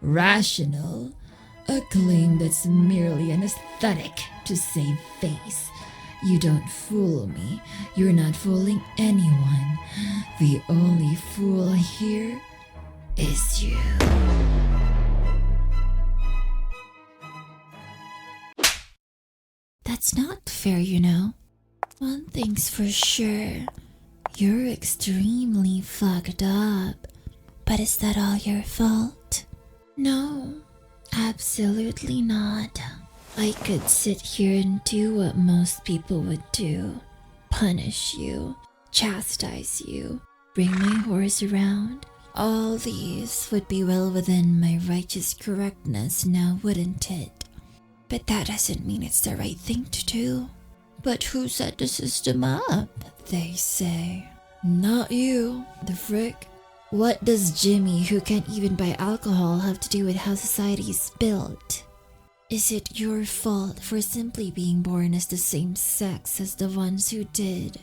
Rational, a claim that's merely an aesthetic to save face. You don't fool me. You're not fooling anyone. The only fool here is you. That's not fair, you know. One thing's for sure. You're extremely fucked up. But is that all your fault? No, absolutely not. I could sit here and do what most people would do. Punish you, chastise you, bring my horse around. All these would be well within my righteous correctness now, wouldn't it? But that doesn't mean it's the right thing to do. But who set the system up, they say. Not you, the frick. What does Jimmy, who can't even buy alcohol, have to do with how society is built? Is it your fault for simply being born as the same sex as the ones who did?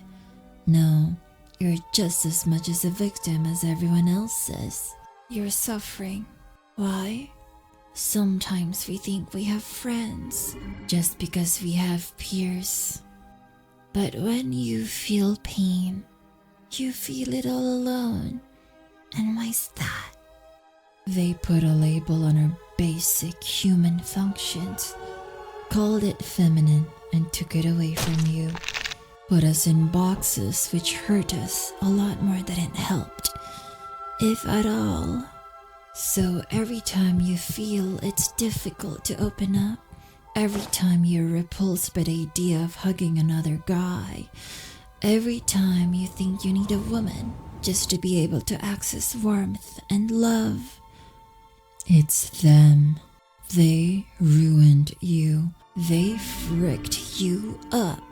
No, you're just as much as a victim as everyone else is. You're suffering. Why? Sometimes we think we have friends just because we have peers. But when you feel pain, you feel it all alone. And why's that? They put a label on our basic human functions, called it feminine, and took it away from you. Put us in boxes which hurt us a lot more than it helped, if at all. So every time you feel it's difficult to open up, every time you're repulsed by the idea of hugging another guy, every time you think you need a woman just to be able to access warmth and love, it's them. They ruined you. They fricked you up,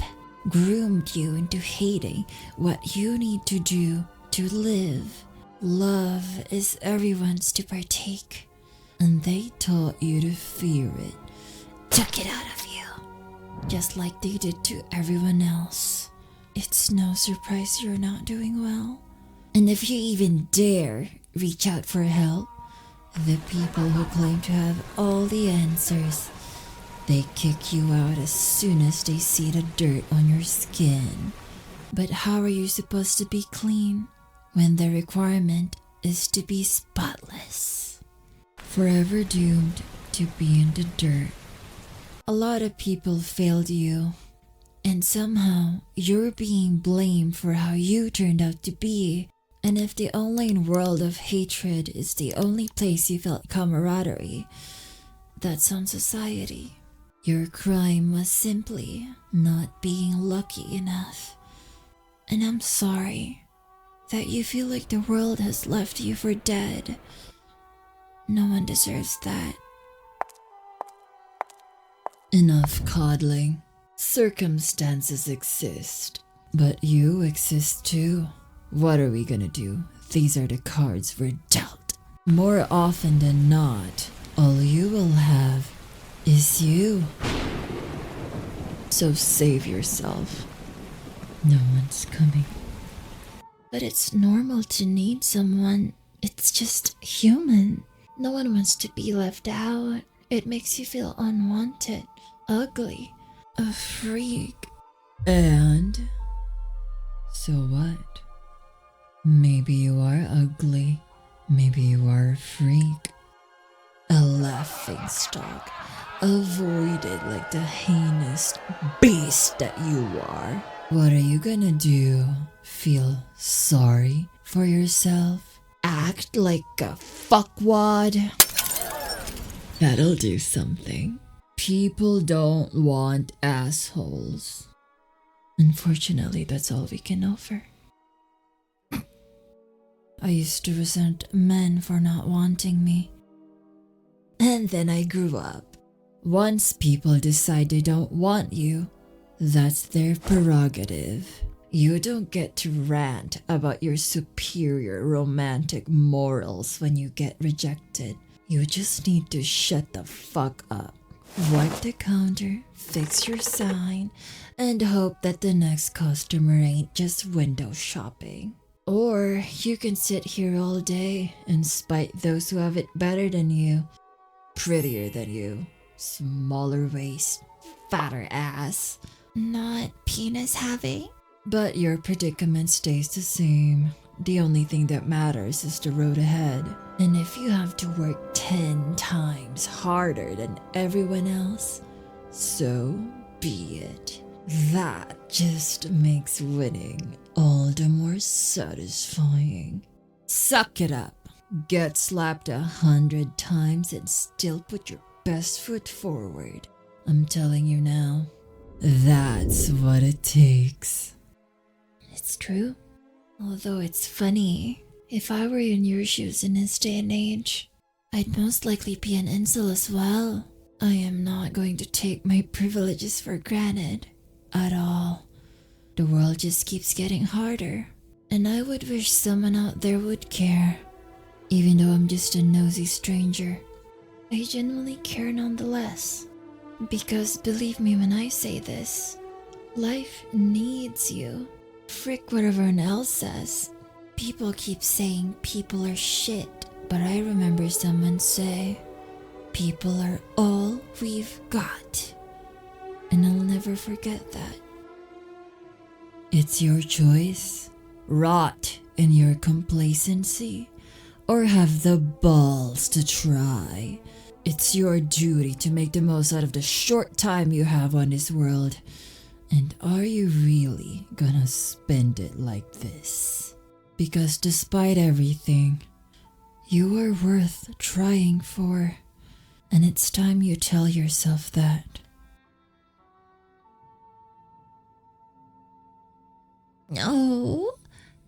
groomed you into hating what you need to do to live. Love is everyone's to partake, and they taught you to fear it, took it out of you, just like they did to everyone else. It's no surprise you're not doing well. And if you even dare reach out for help, the people who claim to have all the answers, they kick you out as soon as they see the dirt on your skin. But how are you supposed to be clean when the requirement is to be spotless? Forever doomed to be in the dirt. A lot of people failed you, and somehow you're being blamed for how you turned out to be. And if the online world of hatred is the only place you felt camaraderie, that's on society. Your crime was simply not being lucky enough. And I'm sorry that you feel like the world has left you for dead. No one deserves that. Enough coddling. Circumstances exist, but you exist too. What are we gonna do? These are the cards we're dealt. More often than not, all you will have is you. So save yourself. No one's coming. But it's normal to need someone. It's just human. No one wants to be left out. It makes you feel unwanted, ugly, a freak. And so what? Maybe you are ugly. Maybe you are a freak. A laughingstock. Avoided like the heinous beast that you are. What are you gonna do? Feel sorry for yourself? Act like a fuckwad? That'll do something. People don't want assholes. Unfortunately, that's all we can offer. I used to resent men for not wanting me. And then I grew up. Once people decide they don't want you, that's their prerogative. You don't get to rant about your superior romantic morals when you get rejected. You just need to shut the fuck up. Wipe the counter, fix your sign, and hope that the next customer ain't just window shopping. Or you can sit here all day and spite those who have it better than you, prettier than you, smaller waist, fatter ass. Not penis having? But your predicament stays the same. The only thing that matters is the road ahead. And if you have to work 10 times harder than everyone else, so be it. That just makes winning all the more satisfying. Suck it up. Get slapped 100 times and still put your best foot forward. I'm telling you now, that's what it takes. It's true. Although it's funny, if I were in your shoes in this day and age, I'd most likely be an incel as well. I am not going to take my privileges for granted at all. The world just keeps getting harder, and I would wish someone out there would care. Even though I'm just a nosy stranger, I genuinely care nonetheless. Because believe me when I say this, life needs you. Frick what everyone else says. People keep saying people are shit, but I remember someone say, people are all we've got. And I'll never forget that. It's your choice. Rot in your complacency, or have the balls to try. It's your duty to make the most out of the short time you have on this world. And are you really gonna spend it like this? Because despite everything, you are worth trying for. And it's time you tell yourself that. Oh,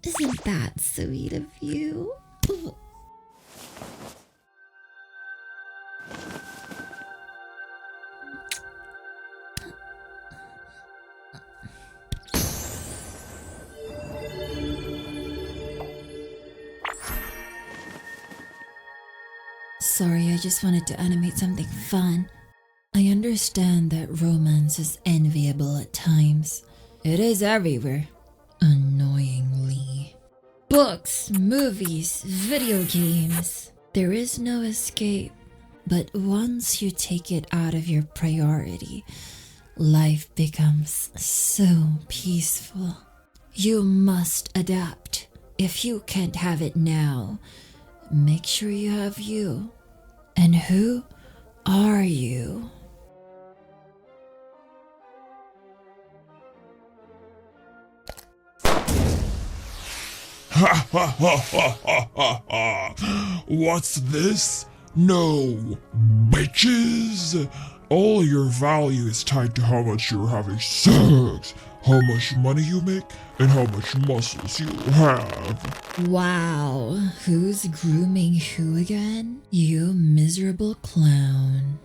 isn't that sweet of you? Sorry, I just wanted to animate something fun. I understand that romance is enviable at times. It is everywhere. Annoyingly. Books, movies, video games. There is no escape. But once you take it out of your priority, life becomes so peaceful. You must adapt. If you can't have it now, make sure you have you. And who are you? Ha ha ha ha ha ha ha! What's this? No, bitches! All your value is tied to how much you're having sex, how much money you make, and how much muscles you have. Wow, who's grooming who again? You miserable clown.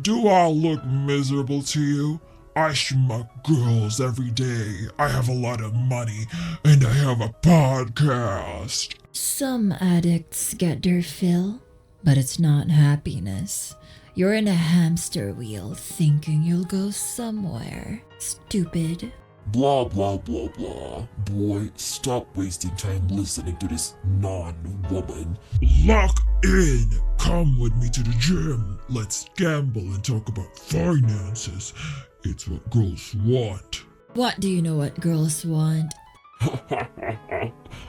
Do I look miserable to you? I schmuck girls every day. I have a lot of money, and I have a podcast. Some addicts get their fill, but it's not happiness. You're in a hamster wheel thinking you'll go somewhere. Stupid. Blah blah blah blah. Boy, stop wasting time listening to this non-woman. Lock in! Come with me to the gym. Let's gamble and talk about finances. It's what girls want. What do you know what girls want?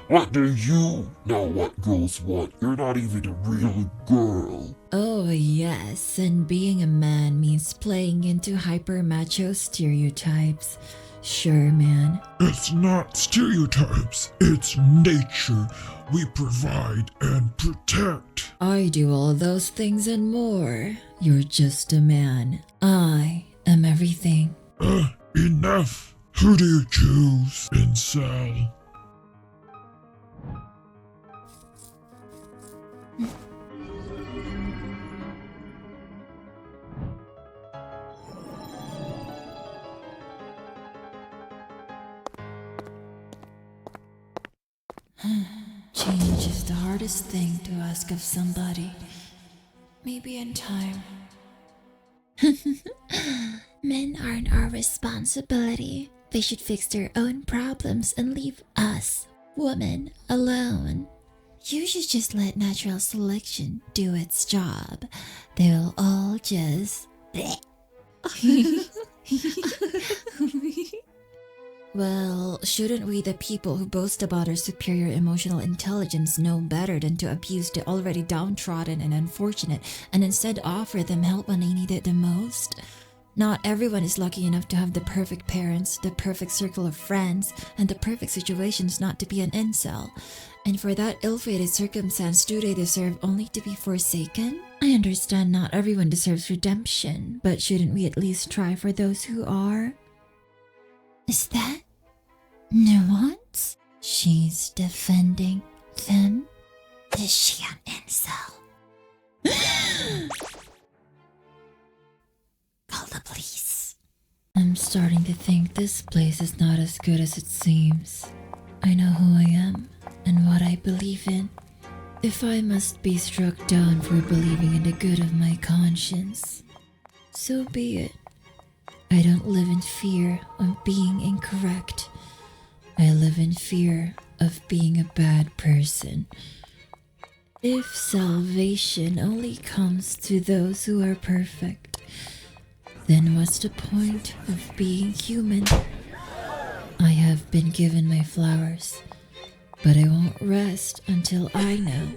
What do you know what girls want? You're not even a real girl. Oh yes, and being a man means playing into hyper macho stereotypes. Sure, man. It's not stereotypes, it's nature. We provide and protect. I do all those things and more. You're just a man. I am everything. Enough. Who do you choose, incel? Change is the hardest thing to ask of somebody. Maybe in time. Men aren't our responsibility. They should fix their own problems and leave us, women, alone. You should just let natural selection do its job. They'll all just... Well, shouldn't we, the people who boast about our superior emotional intelligence, know better than to abuse the already downtrodden and unfortunate and instead offer them help when they need it the most? Not everyone is lucky enough to have the perfect parents, the perfect circle of friends, and the perfect situations not to be an incel. And for that ill-fated circumstance, do they deserve only to be forsaken? I understand not everyone deserves redemption, but shouldn't we at least try for those who are? Is that Nuance? She's defending them? Is she an incel? Call the police. I'm starting to think this place is not as good as it seems. I know who I am and what I believe in. If I must be struck down for believing in the good of my conscience, so be it. I don't live in fear of being incorrect. I live in fear of being a bad person. If salvation only comes to those who are perfect, then what's the point of being human? I have been given my flowers, but I won't rest until I know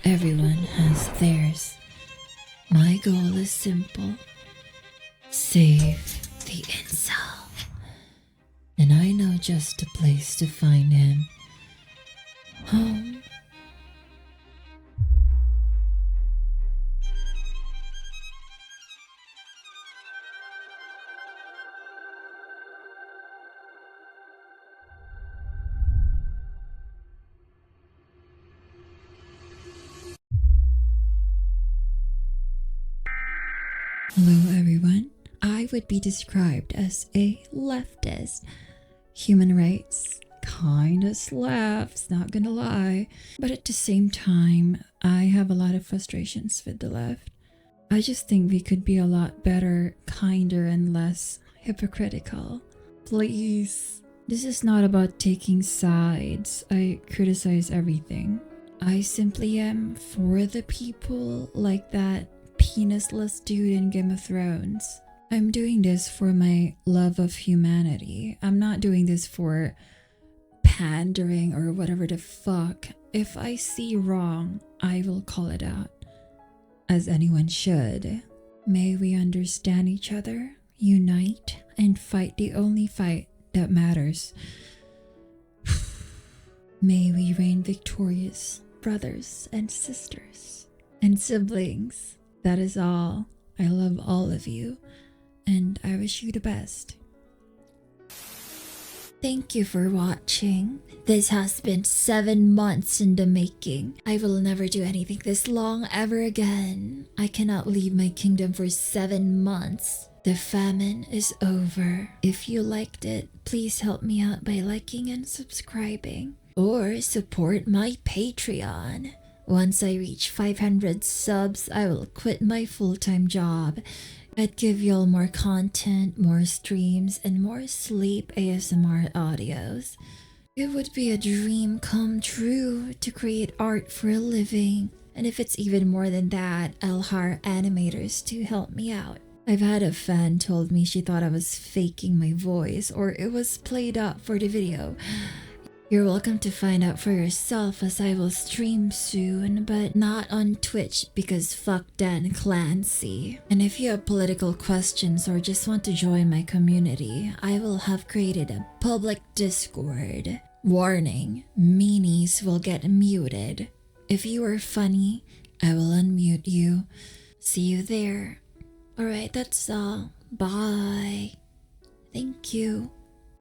everyone has theirs. My goal is simple. Save the incel. And I know just a place to find him. Home. Hello everyone. I would be described as a leftist. Human rights kinda slaps, not gonna lie. But at the same time, I have a lot of frustrations with the left. I just think we could be a lot better, kinder, and less hypocritical. Please. This is not about taking sides. I criticize everything. I simply am for the people, like that penisless dude in Game of Thrones. I'm doing this for my love of humanity. I'm not doing this for pandering or whatever the fuck. If I see wrong, I will call it out, as anyone should. May we understand each other, unite, and fight the only fight that matters. May we reign victorious, brothers and sisters and siblings. That is all. I love all of you, and I wish you the best. Thank you for watching. This has been 7 months in the making. I will never do anything this long ever again. I cannot leave my kingdom for 7 months. The famine is over. If you liked it, please help me out by liking and subscribing. Or support my Patreon. Once I reach 500 subs, I will quit my full-time job. I'd give y'all more content, more streams, and more sleep ASMR audios. It would be a dream come true to create art for a living. And if it's even more than that, I'll hire animators to help me out. I've had a fan told me she thought I was faking my voice or it was played up for the video. You're welcome to find out for yourself, as I will stream soon, but not on Twitch because fuck Dan Clancy. And if you have political questions or just want to join my community, I will have created a public Discord. Warning, meanies will get muted. If you are funny, I will unmute you. See you there. Alright, that's all. Bye. Thank you.